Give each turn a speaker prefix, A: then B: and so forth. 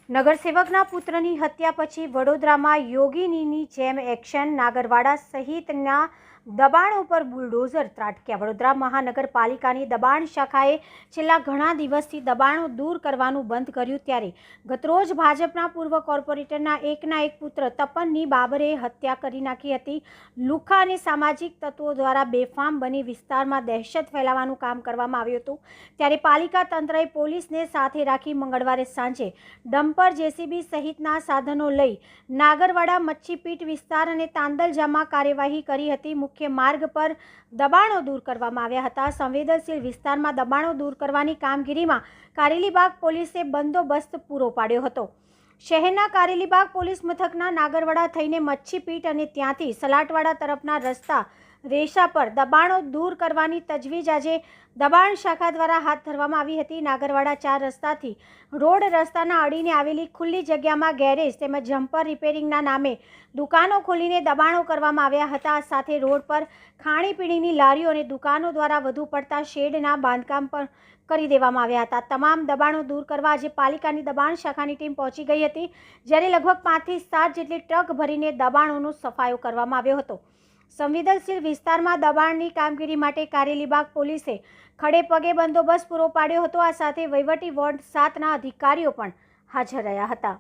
A: નગરસેવકના પુત્રની હત્યા પછી વડોદરામાં યોગિનીની જેમ એક્શન, નાગરવાડા સહિતના દબાણો પર બુલડોઝર ત્રાટક્યા। વડોદરા મહાનગરપાલિકાની દબાણ શાખાએ છેલ્લા ઘણા દિવસથી દબાણો દૂર કરવાનું બંધ કર્યું, ત્યારે ગતરોજ ભાજપના પૂર્વ કોર્પોરેટરના એકના એક પુત્ર તપનની બાબરે હત્યા કરી નાખી હતી। લુખ્ખા અને સામાજિક તત્વો દ્વારા બેફામ બની વિસ્તારમાં દહેશત ફેલાવવાનું કામ કરવામાં આવ્યું હતું, ત્યારે પાલિકા તંત્રએ પોલીસને સાથે રાખી મંગળવારે સાંજે ડમ્પર, જેસીબી સહિતના સાધનો લઈ નાગરવાડા, મચ્છીપીટ વિસ્તાર અને તાંદલજામાં કાર્યવાહી કરી હતી। મુખ્ય માર્ગ પર દબાણો દૂર કરવામાં આવ્યા હતા। સંવેદનશીલ વિસ્તારમાં દબાણો દૂર કરવાની કામગીરીમાં કારેલીબાગ પોલીસે બંદોબસ્ત પૂરો પાડ્યો હતો। શહેરના કારેલીબાગ પોલીસ મથકના નાગરવાડા થઈને મચ્છીપીટ અને ત્યાંથી સલાટવાડા તરફના રસ્તા રેશા પર દબાણો દૂર કરવાની તજવીજ આજે દબાણ શાખા દ્વારા હાથ ધરવામાં આવી હતી। નાગરવાડા 4 રસ્તાથી રોડ રસ્તાના અડીને આવેલી ખુલ્લી જગ્યામાં ગેરેજ તેમજ જમ્પર રિપેરિંગના નામે દુકાનો ખોલીને દબાણો કરવામાં આવ્યા હતા। સાથે રોડ પર ખાણીપીણીની લારીઓ અને દુકાનો દ્વારા વધુ પડતા શેડના બાંધકામ પણ કરી દેવામાં આવ્યા હતા। તમામ દબાણો દૂર કરવા આજે પાલિકાની દબાણ શાખાની ટીમ પહોંચી ગઈ હતી, જ્યારે લગભગ 5 થી 7 જેટલી ટ્રક ભરીને દબાણોનો સફાયો કરવામાં આવ્યો હતો। સંવેદનશીલ વિસ્તારમાં દબાણની કામગીરી માટે કારેલીબાગ પોલીસે ખડે પગે બંદોબસ્ત પૂરો પાડ્યો હતો। આ સાથે વહીવટી વોર્ડ 7ના અધિકારીઓ પણ હાજર રહ્યા હતા।